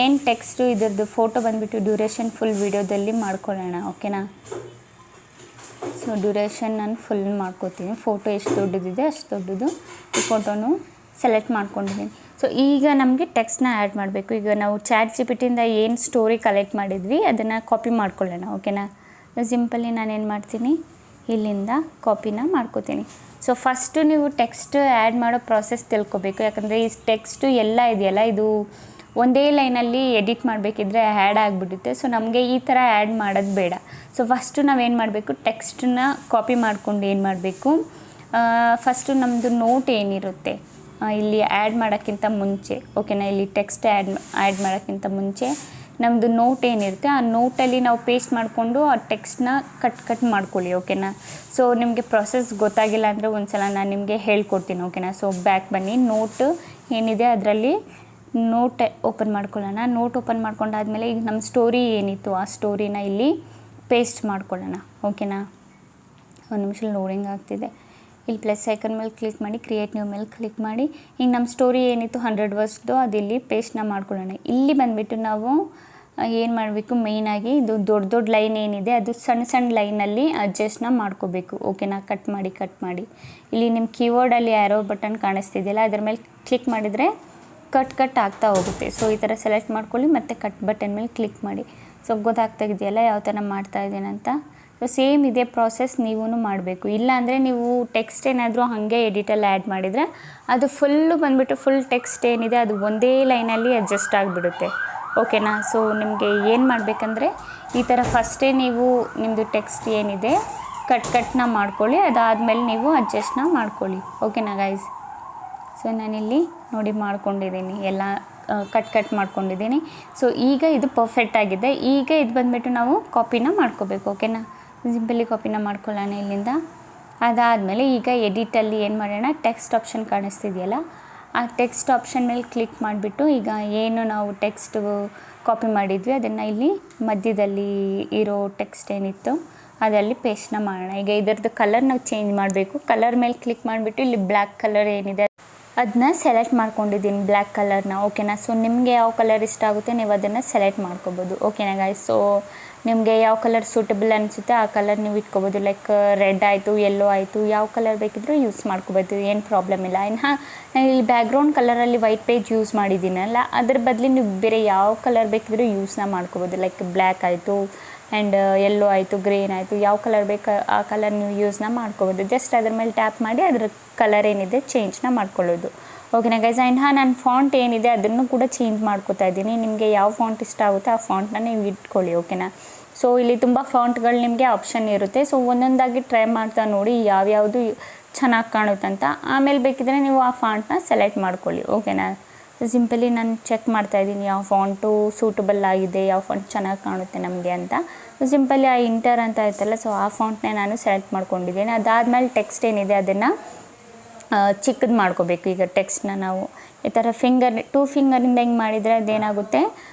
ಏನು ಟೆಕ್ಸ್ಟು ಇದ್ರದ್ದು ಫೋಟೋ ಬಂದುಬಿಟ್ಟು ಡ್ಯೂರೇಷನ್ ಫುಲ್ ವೀಡಿಯೋದಲ್ಲಿ ಮಾಡ್ಕೊಳ್ಳೋಣ. ಓಕೆನಾ. ಸೊ ಡ್ಯೂರೇಷನ್ ನಾನು ಫುಲ್ ಮಾಡ್ಕೋತೀನಿ. ಫೋಟೋ ಎಷ್ಟು ದೊಡ್ಡದಿದೆ ಅಷ್ಟು ದೊಡ್ಡದು ಈ ಫೋಟೋನು ಸೆಲೆಕ್ಟ್ ಮಾಡ್ಕೊಂಡಿದ್ದೀನಿ. ಸೊ ಈಗ ನಮಗೆ ಟೆಕ್ಸ್ಟ್ನ ಆ್ಯಡ್ ಮಾಡಬೇಕು. ಈಗ ನಾವು ChatGPTಯಿಂದ ಏನು ಸ್ಟೋರಿ ಕಲೆಕ್ಟ್ ಮಾಡಿದ್ವಿ ಅದನ್ನು ಕಾಪಿ ಮಾಡ್ಕೊಳ್ಳೋಣ. ಓಕೆನಾ. ಸಿಂಪಲಿ ನಾನೇನು ಮಾಡ್ತೀನಿ, ಇಲ್ಲಿಂದ ಕಾಪಿನ ಮಾಡ್ಕೋತೀನಿ. ಸೊ ಫಸ್ಟು ನೀವು ಟೆಕ್ಸ್ಟ್ ಆ್ಯಡ್ ಮಾಡೋ ಪ್ರಾಸೆಸ್ ತಿಳ್ಕೊಬೇಕು. ಯಾಕಂದರೆ ಈ ಟೆಕ್ಸ್ಟು ಎಲ್ಲ ಇದೆಯಲ್ಲ, ಇದು ಒಂದೇ ಲೈನಲ್ಲಿ ಎಡಿಟ್ ಮಾಡಬೇಕಿದ್ರೆ ಆ್ಯಡ್ ಆಗಿಬಿಡುತ್ತೆ. ಸೊ ನಮಗೆ ಈ ಥರ ಆ್ಯಡ್ ಮಾಡೋದು ಬೇಡ. ಸೊ ಫಸ್ಟು ನಾವೇನು ಮಾಡಬೇಕು, ಟೆಕ್ಸ್ಟನ್ನ ಕಾಪಿ ಮಾಡ್ಕೊಂಡು ಏನು ಮಾಡಬೇಕು, ಫಸ್ಟು ನಮ್ಮದು ನೋಟ್ ಏನಿರುತ್ತೆ ಇಲ್ಲಿ ಆ್ಯಡ್ ಮಾಡೋಕ್ಕಿಂತ ಮುಂಚೆ, ಓಕೆನಾ, ಇಲ್ಲಿ ಟೆಕ್ಸ್ಟ್ ಆ್ಯಡ್ ಮಾಡೋಕ್ಕಿಂತ ಮುಂಚೆ ನಮ್ಮದು ನೋಟ್ ಏನಿರುತ್ತೆ ಆ ನೋಟಲ್ಲಿ ನಾವು ಪೇಸ್ಟ್ ಮಾಡಿಕೊಂಡು ಆ ಟೆಕ್ಸ್ಟ್ನ ಕಟ್ ಮಾಡ್ಕೊಳ್ಳಿ. ಓಕೆನಾ. ಸೊ ನಿಮಗೆ ಪ್ರೊಸೆಸ್ ಗೊತ್ತಾಗಿಲ್ಲ ಅಂದರೆ ಒಂದು ಸಲ ನಾನು ನಿಮಗೆ ಹೇಳ್ಕೊಡ್ತೀನಿ. ಓಕೆನಾ. ಸೊ ಬ್ಯಾಕ್ ಬನ್ನಿ, ನೋಟ್ ಏನಿದೆ ಅದರಲ್ಲಿ ನೋಟ್ ಓಪನ್ ಮಾಡ್ಕೊಳ್ಳೋಣ. ನೋಟ್ ಓಪನ್ ಮಾಡ್ಕೊಂಡಾದ್ಮೇಲೆ ಈಗ ನಮ್ಮ ಸ್ಟೋರಿ ಏನಿತ್ತು ಆ ಸ್ಟೋರಿನ ಇಲ್ಲಿ ಪೇಸ್ಟ್ ಮಾಡ್ಕೊಳ್ಳೋಣ. ಓಕೆನಾ. ಒಂದು ನಿಮಿಷ ಲೋಡಿಂಗ್ ಆಗ್ತಿದೆ. ಇಲ್ಲಿ ಪ್ಲಸ್ ಐಕನ್ ಮೇಲೆ ಕ್ಲಿಕ್ ಮಾಡಿ, ಕ್ರಿಯೇಟ್ ನ್ಯೂ ಮೇಲೆ ಕ್ಲಿಕ್ ಮಾಡಿ, ಈಗ ನಮ್ಮ ಸ್ಟೋರಿ ಏನಿತ್ತು 100 ವರ್ಡ್ಸ್ದು ಅದಿಲ್ಲಿ ಪೇಸ್ಟ್ನ ಮಾಡ್ಕೊಳ್ಳೋಣ. ಇಲ್ಲಿ ಬಂದುಬಿಟ್ಟು ನಾವು ಏನು ಮಾಡಬೇಕು, ಮೇಯ್ನಾಗಿ ಇದು ದೊಡ್ಡ ಲೈನ್ ಏನಿದೆ ಅದು ಸಣ್ಣ ಲೈನಲ್ಲಿ ಅಡ್ಜಸ್ಟ್ನ ಮಾಡ್ಕೋಬೇಕು. ಓಕೆನಾ. ಕಟ್ ಮಾಡಿ ಇಲ್ಲಿ ನಿಮ್ಮ ಕೀಬೋರ್ಡಲ್ಲಿ ಆ್ಯರೋ ಬಟನ್ ಕಾಣಿಸ್ತಿದೆಯಲ್ಲ ಅದ್ರ ಮೇಲೆ ಕ್ಲಿಕ್ ಮಾಡಿದರೆ ಕಟ್ ಆಗ್ತಾ ಹೋಗುತ್ತೆ. ಸೊ ಈ ಥರ ಸೆಲೆಕ್ಟ್ ಮಾಡ್ಕೊಳ್ಳಿ, ಮತ್ತು ಕಟ್ ಬಟನ್ ಮೇಲೆ ಕ್ಲಿಕ್ ಮಾಡಿ. ಸೊ ಗೊತ್ತಾಗ್ತಾಯಿದೆಯಲ್ಲ ಯಾವ ಥರ ಮಾಡ್ತಾ ಇದ್ದೀನಂತ. ಸೊ ಸೇಮ್ ಇದೇ ಪ್ರಾಸೆಸ್ ನೀವೂ ಮಾಡಬೇಕು. ಇಲ್ಲಾಂದರೆ ನೀವು ಟೆಕ್ಸ್ಟ್ ಏನಾದರೂ ಹಾಗೆ ಎಡಿಟಲ್ಲಿ ಆ್ಯಡ್ ಮಾಡಿದರೆ ಅದು ಫುಲ್ಲು ಬಂದುಬಿಟ್ಟು ಫುಲ್ ಟೆಕ್ಸ್ಟ್ ಏನಿದೆ ಅದು ಒಂದೇ ಲೈನಲ್ಲಿ ಅಡ್ಜಸ್ಟ್ ಆಗಿಬಿಡುತ್ತೆ. ಓಕೆನಾ. ಸೊ ನಿಮಗೆ ಏನು ಮಾಡಬೇಕಂದ್ರೆ ಈ ಥರ ಫಸ್ಟೇ ನೀವು ನಿಮ್ಮದು ಟೆಕ್ಸ್ಟ್ ಏನಿದೆ ಕಟ್ನ ಮಾಡ್ಕೊಳ್ಳಿ, ಅದಾದಮೇಲೆ ನೀವು ಅಡ್ಜಸ್ಟ್ನ ಮಾಡ್ಕೊಳ್ಳಿ. ಓಕೆನಾ ಗೈಸ್. ಸೊ ನಾನಿಲ್ಲಿ ನೋಡಿ ಮಾಡ್ಕೊಂಡಿದ್ದೀನಿ, ಎಲ್ಲ ಕಟ್ ಮಾಡ್ಕೊಂಡಿದ್ದೀನಿ. ಸೊ ಈಗ ಇದು ಪರ್ಫೆಕ್ಟ್ ಆಗಿದೆ. ಈಗ ಇದು ಬಂದುಬಿಟ್ಟು ನಾವು ಕಾಪಿನ ಮಾಡ್ಕೋಬೇಕು. ಓಕೆನಾ. ಸಿಂಪಲಿ ಕಾಪಿನ ಮಾಡ್ಕೊಳ್ಳೋಣ ಇಲ್ಲಿಂದ. ಅದಾದಮೇಲೆ ಈಗ ಎಡಿಟಲ್ಲಿ ಏನು ಮಾಡೋಣ, ಟೆಕ್ಸ್ಟ್ ಆಪ್ಷನ್ ಕಾಣಿಸ್ತಿದೆಯಲ್ಲ ಆ ಟೆಕ್ಸ್ಟ್ ಆಪ್ಷನ್ ಮೇಲೆ ಕ್ಲಿಕ್ ಮಾಡಿಬಿಟ್ಟು ಈಗ ಏನು ನಾವು ಟೆಕ್ಸ್ಟು ಕಾಪಿ ಮಾಡಿದ್ವಿ ಅದನ್ನು ಇಲ್ಲಿ ಮಧ್ಯದಲ್ಲಿ ಇರೋ ಟೆಕ್ಸ್ಟ್ ಏನಿತ್ತು ಅದಲ್ಲಿ ಪೇಸ್ಟ್ನ ಮಾಡೋಣ. ಈಗ ಇದರದ್ದು ಕಲರ್ ನಾವು ಚೇಂಜ್ ಮಾಡಬೇಕು. ಕಲರ್ ಮೇಲೆ ಕ್ಲಿಕ್ ಮಾಡಿಬಿಟ್ಟು ಇಲ್ಲಿ ಬ್ಲ್ಯಾಕ್ ಕಲರ್ ಏನಿದೆ ಅದನ್ನ ಸೆಲೆಕ್ಟ್ ಮಾಡ್ಕೊಂಡಿದ್ದೀನಿ, ಬ್ಲ್ಯಾಕ್ ಕಲರ್ನ. ಓಕೆನಾ. ಸೊ ನಿಮಗೆ ಯಾವ ಕಲರ್ ಇಷ್ಟ ಆಗುತ್ತೆ ನೀವು ಅದನ್ನು ಸೆಲೆಕ್ಟ್ ಮಾಡ್ಕೋಬೋದು. ಓಕೆನಾ ಗೈಸ್. ಸೊ ನಿಮಗೆ ಯಾವ ಕಲರ್ ಸೂಟಬಲ್ ಅನಿಸುತ್ತೆ ಆ ಕಲರ್ ನೀವು ಇಟ್ಕೋಬೋದು. ಲೈಕ್ ರೆಡ್ ಆಯಿತು, ಯೆಲ್ಲೋ ಆಯಿತು, ಯಾವ ಕಲರ್ ಬೇಕಿದ್ರೂ ಯೂಸ್ ಮಾಡ್ಕೋಬೋದು, ಏನು ಪ್ರಾಬ್ಲಮ್ ಇಲ್ಲ. ನಾನು ಇಲ್ಲಿ ಬ್ಯಾಕ್ಗ್ರೌಂಡ್ ಕಲರಲ್ಲಿ ವೈಟ್ ಪೇಜ್ ಯೂಸ್ ಮಾಡಿದ್ದೀನಲ್ಲ ಅದ್ರ ಬದಲು ನೀವು ಬೇರೆ ಯಾವ ಕಲರ್ ಬೇಕಿದ್ರೂ ಯೂಸ್ನ ಮಾಡ್ಕೋಬೋದು. ಲೈಕ್ ಬ್ಲ್ಯಾಕ್ ಆಯಿತು ಆ್ಯಂಡ್ ಯೆಲ್ಲೋ ಆಯಿತು, ಗ್ರೀನ್ ಆಯಿತು, ಯಾವ ಕಲರ್ ಬೇಕು ಆ ಕಲರ್ ನೀವು ಯೂಸ್ನ ಮಾಡ್ಕೋಬೋದು. ಜಸ್ಟ್ ಅದ್ರ ಮೇಲೆ ಟ್ಯಾಪ್ ಮಾಡಿ ಅದ್ರ ಕಲರ್ ಏನಿದೆ ಚೇಂಜ್ನ ಮಾಡ್ಕೊಳ್ಳೋದು. ಓಕೆನಾ ಗೈಸ್. ಆ್ಯಂಡ್ ನಾನು ಫಾಂಟ್ ಏನಿದೆ ಅದನ್ನು ಕೂಡ ಚೇಂಜ್ ಮಾಡ್ಕೋತಾ ಇದ್ದೀನಿ. ನಿಮಗೆ ಯಾವ ಫಾಂಟ್ ಇಷ್ಟ ಆಗುತ್ತೆ ಆ ಫಾಂಟ್ನ ನೀವು ಇಟ್ಕೊಳ್ಳಿ. ಓಕೆನಾ. ಸೊ ಇಲ್ಲಿ ತುಂಬ ಫಾಂಟ್ಗಳು ನಿಮಗೆ ಆಪ್ಷನ್ ಇರುತ್ತೆ. ಸೊ ಒಂದೊಂದಾಗಿ ಟ್ರೈ ಮಾಡ್ತಾ ನೋಡಿ ಯಾವ್ಯಾವುದು ಚೆನ್ನಾಗಿ ಕಾಣುತ್ತಂತ. ಆಮೇಲೆ ಬೇಕಿದ್ರೆ ನೀವು ಆ ಫಾಂಟ್ನ ಸೆಲೆಕ್ಟ್ ಮಾಡ್ಕೊಳ್ಳಿ. ಓಕೆನಾ. ಸಿಂಪಲಿ ನಾನು ಚೆಕ್ ಮಾಡ್ತಾಯಿದ್ದೀನಿ ಯಾವ ಫಾಂಟು ಸೂಟಬಲ್ ಆಗಿದೆ, ಯಾವ ಫಾಂಟ್ ಚೆನ್ನಾಗಿ ಕಾಣುತ್ತೆ ನಮಗೆ ಅಂತ. ಸಿಂಪಲಿ ಆ ಇಂಟರ್ ಅಂತ ಆಯ್ತಲ್ಲ, ಸೊ ಆ ಫಾಂಟ್ನೇ ನಾನು ಸೆಲೆಕ್ಟ್ ಮಾಡ್ಕೊಂಡಿದ್ದೀನಿ. ಅದಾದಮೇಲೆ ಟೆಕ್ಸ್ಟ್ ಏನಿದೆ ಅದನ್ನು ಚಿಕ್ಕದು ಮಾಡ್ಕೋಬೇಕು. ಈಗ ಟೆಕ್ಸ್ಟ್ನ ನಾವು ಈ ಥರ ಟೂ ಫಿಂಗರಿಂದ ಹಿಂಗೆ ಮಾಡಿದರೆ ಅದೇನಾಗುತ್ತೆ,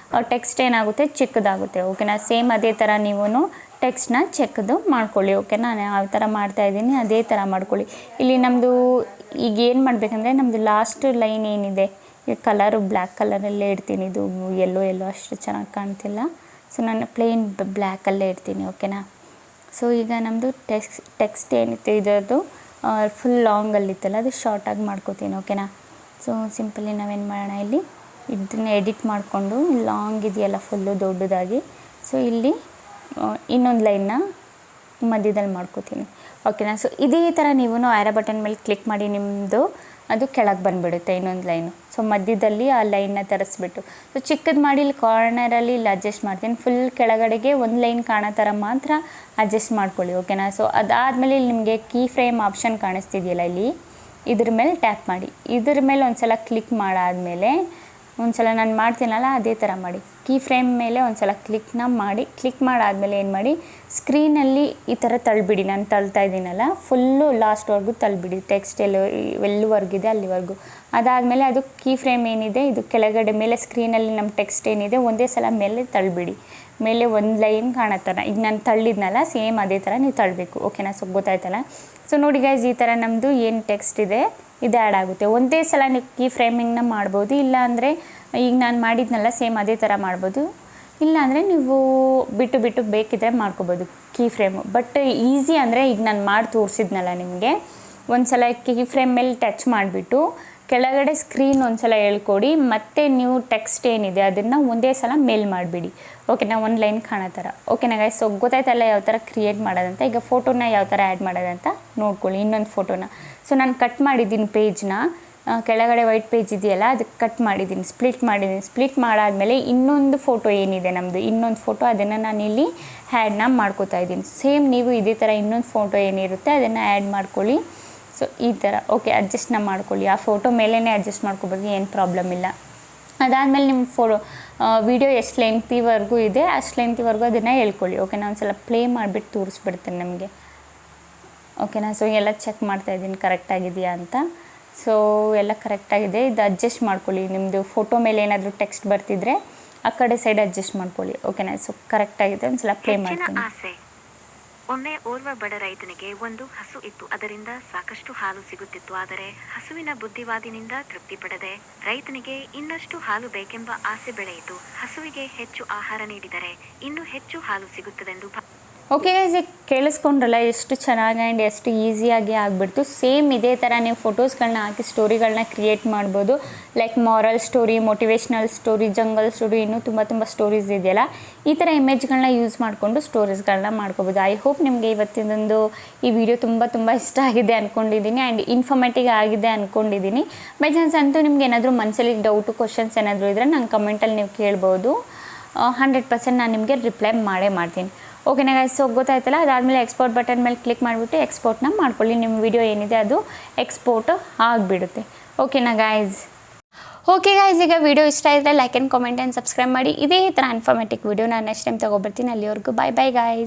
ಟೆಕ್ಸ್ಟ್ ಏನಾಗುತ್ತೆ ಚಿಕ್ಕದಾಗುತ್ತೆ. ಓಕೆನಾ. ಸೇಮ್ ಅದೇ ಥರ ನೀವು ಟೆಕ್ಸ್ಟ್ನ ಚಿಕ್ಕದು ಮಾಡ್ಕೊಳ್ಳಿ. ಓಕೆನಾ. ನಾನು ಯಾವ ಥರ ಮಾಡ್ತಾಯಿದ್ದೀನಿ ಅದೇ ಥರ ಮಾಡ್ಕೊಳ್ಳಿ. ಇಲ್ಲಿ ನಮ್ಮದು ಈಗ ಏನು ಮಾಡಬೇಕಂದ್ರೆ ನಮ್ಮದು ಲಾಸ್ಟ್ ಲೈನ್ ಏನಿದೆ ಈ ಕಲರು ಬ್ಲ್ಯಾಕ್ ಕಲರಲ್ಲೇ ಇಡ್ತೀನಿ. ಇದು ಎಲ್ಲೋ ಅಷ್ಟು ಚೆನ್ನಾಗಿ ಕಾಣ್ತಿಲ್ಲ. ಸೊ ನಾನು ಪ್ಲೇನ್ ಬ್ಲ್ಯಾಕಲ್ಲೇ ಇಡ್ತೀನಿ. ಓಕೆನಾ. ಸೊ ಈಗ ನಮ್ಮದು ಟೆಕ್ಸ್ಟ್ ಏನಿತ್ತು ಇದರದ್ದು ಫುಲ್ ಲಾಂಗಲ್ಲಿತ್ತಲ್ಲ ಅದು ಶಾರ್ಟಾಗಿ ಮಾಡ್ಕೋತೀನಿ. ಓಕೆನಾ. ಸೊ ಸಿಂಪಲಿ ನಾವೇನು ಮಾಡೋಣ, ಇಲ್ಲಿ ಇದನ್ನ ಎಡಿಟ್ ಮಾಡಿಕೊಂಡು ಲಾಂಗ್ ಇದೆಯಲ್ಲ ಫುಲ್ಲು ದೊಡ್ಡದಾಗಿ, ಸೊ ಇಲ್ಲಿ ಇನ್ನೊಂದು ಲೈನ್ನ ಮಧ್ಯದಲ್ಲಿ ಮಾಡ್ಕೋತೀನಿ. ಓಕೆನಾ. ಸೊ ಇದೇ ಥರ ನೀವು ಆ್ಯರೋ ಬಟನ್ ಮೇಲೆ ಕ್ಲಿಕ್ ಮಾಡಿ ನಿಮ್ಮದು ಅದು ಕೆಳಗೆ ಬಂದುಬಿಡುತ್ತೆ ಇನ್ನೊಂದು ಲೈನು. ಸೊ ಮಧ್ಯದಲ್ಲಿ ಆ ಲೈನ್ನ ತರಿಸ್ಬಿಟ್ಟು ಸೊ ಚಿಕ್ಕದು ಮಾಡಿ ಇಲ್ಲಿ ಕಾರ್ನರಲ್ಲಿ ಇಲ್ಲಿ ಅಡ್ಜಸ್ಟ್ ಮಾಡ್ತೀನಿ. ಫುಲ್ ಕೆಳಗಡೆಗೆ ಒಂದು ಲೈನ್ ಕಾಣೋ ಥರ ಮಾತ್ರ ಅಡ್ಜಸ್ಟ್ ಮಾಡ್ಕೊಳ್ಳಿ, ಓಕೆನಾ. ಸೊ ಅದಾದಮೇಲೆ ಇಲ್ಲಿ ನಿಮಗೆ ಕೀ ಫ್ರೇಮ್ ಆಪ್ಷನ್ ಕಾಣಿಸ್ತಿದೆಯಲ್ಲ, ಇಲ್ಲಿ ಇದ್ರ ಮೇಲೆ ಟ್ಯಾಪ್ ಮಾಡಿ. ಇದ್ರ ಮೇಲೆ ಒಂದು ಸಲ ಕ್ಲಿಕ್ ಮಾಡಾದಮೇಲೆ ಒಂದು ಸಲ ನಾನು ಮಾಡ್ತೀನಲ್ಲ ಅದೇ ಥರ ಮಾಡಿ. ಕೀ ಫ್ರೇಮ್ ಮೇಲೆ ಒಂದು ಸಲ ಕ್ಲಿಕ್ ಮಾಡಾದಮೇಲೆ ಏನು ಮಾಡಿ, ಸ್ಕ್ರೀನಲ್ಲಿ ಈ ಥರ ತಳ್ಳಿಬಿಡಿ. ನಾನು ತಳ್ತಾ ಇದ್ದೀನಲ್ಲ ಫುಲ್ಲು ಲಾಸ್ಟ್ವರೆಗೂ ತಳ್ಳಿಬಿಡಿ, ಟೆಕ್ಸ್ಟ್ ಎಲ್ಲಿವರೆಗಿದೆ ಅಲ್ಲಿವರೆಗೂ. ಅದಾದಮೇಲೆ ಅದು ಕೀ ಫ್ರೇಮ್ ಏನಿದೆ ಇದು ಕೆಳಗಡೆ ಮೇಲೆ ಸ್ಕ್ರೀನಲ್ಲಿ ನಮ್ಮ ಟೆಕ್ಸ್ಟ್ ಏನಿದೆ ಒಂದೇ ಸಲ ಮೇಲೆ ತಳ್ಳಿಬಿಡಿ. ಮೇಲೆ ಒಂದು ಲೈನ್ ಕಾಣತ್ತಲ್ಲ, ಈಗ ನಾನು ತಳ್ಳಿದ್ನಲ್ಲ ಸೇಮ್ ಅದೇ ಥರ ನೀವು ತಳ್ಳಬೇಕು, ಓಕೆನಾ. ಸೊ ಗೊತ್ತಾಯ್ತಲ್ಲ. ಸೊ ನೋಡಿ ಗೈಸ್, ಈ ಥರ ನಮ್ಮದು ಏನು ಟೆಕ್ಸ್ಟ್ ಇದೆ ಇದು ಆ್ಯಡ್ ಆಗುತ್ತೆ. ಒಂದೇ ಸಲ ನೀವು ಕೀ ಫ್ರೇಮಿಂಗ್ನ ಮಾಡ್ಬೋದು, ಇಲ್ಲ ಅಂದರೆ ಈಗ ನಾನು ಮಾಡಿದ್ನಲ್ಲ ಸೇಮ್ ಅದೇ ಥರ ಮಾಡ್ಬೋದು. ಇಲ್ಲಾಂದರೆ ನೀವು ಬಿಟ್ಟು ಬೇಕಿದ್ರೆ ಮಾಡ್ಕೋಬೋದು ಕೀ ಫ್ರೇಮು. ಬಟ್ ಈಸಿ ಅಂದರೆ ಈಗ ನಾನು ಮಾಡಿ ತೋರಿಸಿದ್ನಲ್ಲ ನಿಮಗೆ, ಒಂದು ಸಲ ಕೀ ಫ್ರೇಮ್ ಮೇಲೆ ಟಚ್ ಮಾಡಿಬಿಟ್ಟು ಕೆಳಗಡೆ ಸ್ಕ್ರೀನ್ ಒಂದು ಸಲ ಹೇಳ್ಕೊಡಿ, ಮತ್ತು ನೀವು ಟೆಕ್ಸ್ಟ್ ಏನಿದೆ ಅದನ್ನು ಒಂದೇ ಸಲ ಮೇಲ್ ಮಾಡಿಬಿಡಿ, ಓಕೆನಾ. ಒಂದು ಲೈನ್ ಕಾಣೋ ಥರ, ಓಕೆನಾ ಗೈಸ್. ಸೊ ಗೊತ್ತಾಯ್ತಲ್ಲ ಯಾವ ಥರ ಕ್ರಿಯೇಟ್ ಮಾಡೋದಂತ. ಈಗ ಫೋಟೋನ ಯಾವ ಥರ ಆ್ಯಡ್ ಮಾಡೋದಂತ ನೋಡ್ಕೊಳ್ಳಿ, ಇನ್ನೊಂದು ಫೋಟೋನ. ಸೊ ನಾನು ಕಟ್ ಮಾಡಿದ್ದೀನಿ ಪೇಜ್ನ, ಕೆಳಗಡೆ ವೈಟ್ ಪೇಜ್ ಇದೆಯಲ್ಲ ಅದಕ್ಕೆ ಕಟ್ ಮಾಡಿದ್ದೀನಿ, ಸ್ಪ್ಲಿಟ್ ಮಾಡಾದಮೇಲೆ ಇನ್ನೊಂದು ಫೋಟೋ ಏನಿದೆ ನಮ್ಮದು, ಇನ್ನೊಂದು ಫೋಟೋ ಅದನ್ನು ನಾನು ಇಲ್ಲಿ ಆ್ಯಡ್ನ ಮಾಡ್ಕೋತಾ ಇದ್ದೀನಿ. ಸೇಮ್ ನೀವು ಇದೇ ಥರ ಇನ್ನೊಂದು ಫೋಟೋ ಏನಿರುತ್ತೆ ಅದನ್ನು ಆ್ಯಡ್ ಮಾಡ್ಕೊಳ್ಳಿ. ಸೊ ಈ ಥರ ಓಕೆ ಅಡ್ಜಸ್ಟ್ನ ಮಾಡ್ಕೊಳ್ಳಿ. ಆ ಫೋಟೋ ಮೇಲೇ ಅಡ್ಜಸ್ಟ್ ಮಾಡ್ಕೊಬೋದು, ಏನು ಪ್ರಾಬ್ಲಮ್ ಇಲ್ಲ. ಅದಾದಮೇಲೆ ನಿಮ್ಮ ವಿಡಿಯೋ ಎಷ್ಟು ಲೆಂತಿವರೆಗೂ ಇದೆ ಅಷ್ಟು ಲೆಂತಿವರೆಗೂ ಅದನ್ನು ಹೇಳ್ಕೊಳ್ಳಿ, ಓಕೆನಾ. ಒಂದು ಸಲ ಪ್ಲೇ ಮಾಡಿಬಿಟ್ಟು ತೋರಿಸ್ಬಿಡ್ತೇನೆ ನಮಗೆ, ಓಕೆನಾ. ಸೊ ಎಲ್ಲ ಚೆಕ್ ಮಾಡ್ತಾಯಿದ್ದೀನಿ ಕರೆಕ್ಟಾಗಿದೆಯಾ ಅಂತ. ಸೊ ಎಲ್ಲ ಕರೆಕ್ಟಾಗಿದೆ. ಇದು ಅಡ್ಜಸ್ಟ್ ಮಾಡ್ಕೊಳ್ಳಿ, ನಿಮ್ಮದು ಫೋಟೋ ಮೇಲೆ ಏನಾದರೂ ಟೆಕ್ಸ್ಟ್ ಬರ್ತಿದ್ರೆ ಆ ಕಡೆ ಸೈಡ್ ಅಡ್ಜಸ್ಟ್ ಮಾಡ್ಕೊಳ್ಳಿ, ಓಕೆನಾ. ಸೊ ಕರೆಕ್ಟಾಗಿದೆ. ಒಂದು ಸಲ ಪ್ಲೇ ಮಾಡ್ತೀನಿ. ಒಮ್ಮೆ ಓರ್ವ ಬಡ ರೈತನಿಗೆ ಒಂದು ಹಸು ಇತ್ತು, ಅದರಿಂದ ಸಾಕಷ್ಟು ಹಾಲು ಸಿಗುತ್ತಿತ್ತು. ಆದರೆ ಹಸುವಿನ ಬುದ್ಧಿವಾದಿನಿಂದ ತೃಪ್ತಿ ಪಡದೆ ರೈತನಿಗೆ ಇನ್ನಷ್ಟು ಹಾಲು ಬೇಕೆಂಬ ಆಸೆ ಬೆಳೆಯಿತು. ಹಸುವಿಗೆ ಹೆಚ್ಚು ಆಹಾರ ನೀಡಿದರೆ ಇನ್ನೂ ಹೆಚ್ಚು ಹಾಲು ಸಿಗುತ್ತದೆಂದು ಓಕೆ ಗೈಸ್, ಈಗ ಕೇಳಿಸ್ಕೊಂಡ್ರಲ್ಲ ಎಷ್ಟು ಚೆನ್ನಾಗಿ ಆ್ಯಂಡ್ ಎಷ್ಟು ಈಸಿಯಾಗಿ ಆಗಿಬಿಡ್ತು. ಸೇಮ್ ಇದೇ ಥರ ನೀವು ಫೋಟೋಸ್ಗಳನ್ನ ಹಾಕಿ ಸ್ಟೋರಿಗಳನ್ನ ಕ್ರಿಯೇಟ್ ಮಾಡ್ಬೋದು. Like moral story, motivational story, jungle story, ಇನ್ನೂ ತುಂಬ ಸ್ಟೋರೀಸ್ ಇದೆಯಲ್ಲ, ಈ ಥರ ಇಮೇಜ್ಗಳನ್ನ ಯೂಸ್ ಮಾಡಿಕೊಂಡು ಸ್ಟೋರೀಸ್ಗಳನ್ನ ಮಾಡ್ಕೋಬೋದು. ಐ ಹೋಪ್ ನಿಮಗೆ ಇವತ್ತಿನೊಂದು ಈ ವಿಡಿಯೋ ತುಂಬ ಇಷ್ಟ ಆಗಿದೆ ಅಂದ್ಕೊಂಡಿದ್ದೀನಿ ಆ್ಯಂಡ್ ಇನ್ಫಾರ್ಮೇಟಿವ್ ಆಗಿದೆ ಅಂದ್ಕೊಂಡಿದ್ದೀನಿ. ಬೈ ಚಾನ್ಸ್ ಅಂತೂ ನಿಮ್ಗೆ ಏನಾದರೂ ಮನಸ್ಸಲ್ಲಿ ಡೌಟು ಕ್ವಶನ್ಸ್ ಏನಾದರೂ ಇದ್ದರೆ ನನ್ನ ಕಮೆಂಟಲ್ಲಿ ನೀವು ಕೇಳ್ಬೋದು. 100% ನಾನು ನಿಮಗೆ ರಿಪ್ಲೈ ಮಾಡ್ತೀನಿ, ಓಕೆನಾ ಗೈಸ್. ಸೊ ಗೊತ್ತಾಯ್ತಲ್ಲ. ಅದಾದಮೇಲೆ ಎಕ್ಸ್ಪೋರ್ಟ್ ಬಟನ್ ಮೇಲೆ ಕ್ಲಿಕ್ ಮಾಡಿಬಿಟ್ಟು ಎಕ್ಸ್ಪೋರ್ಟ್ನ ಮಾಡ್ಕೊಳ್ಳಿ. ನಿಮ್ಮ ವಿಡಿಯೋ ಏನಿದೆ ಅದು ಎಕ್ಸ್ಪೋರ್ಟ್ ಆಗಿಬಿಡುತ್ತೆ, ಓಕೆನಾ ಗೈಸ್. ಓಕೆ ಗೈಸ್, ಈಗ ವಿಡಿಯೋ ಇಷ್ಟ ಇದ್ದರೆ like and comment and subscribe ಮಾಡಿ. ಇದೇ ಥರ ಇನ್ಫಾರ್ಮೇಟಿವ್ ವಿಡಿಯೋ ನಾನು ನೆಕ್ಸ್ಟ್ ಟೈಮ್ ತೊಗೊಬರ್ತೀನಿ. ಅಲ್ಲಿವರೆಗೂ ಬಾಯ್ ಗೈಸ್.